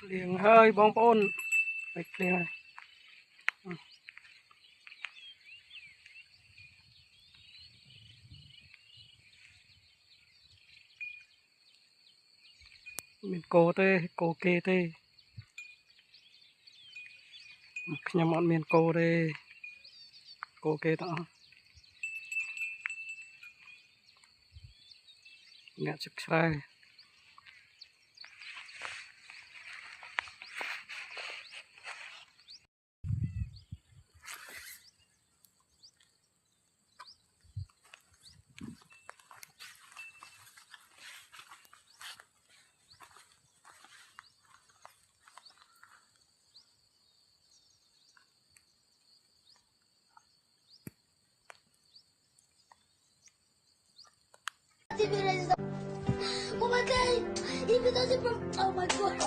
liền hơi bong bôn bịch liền này mình cô tê cô kê tê nhằm bọn miền cô đây cô kê đó nhạc trực sai Oh my god! Even though oh my god!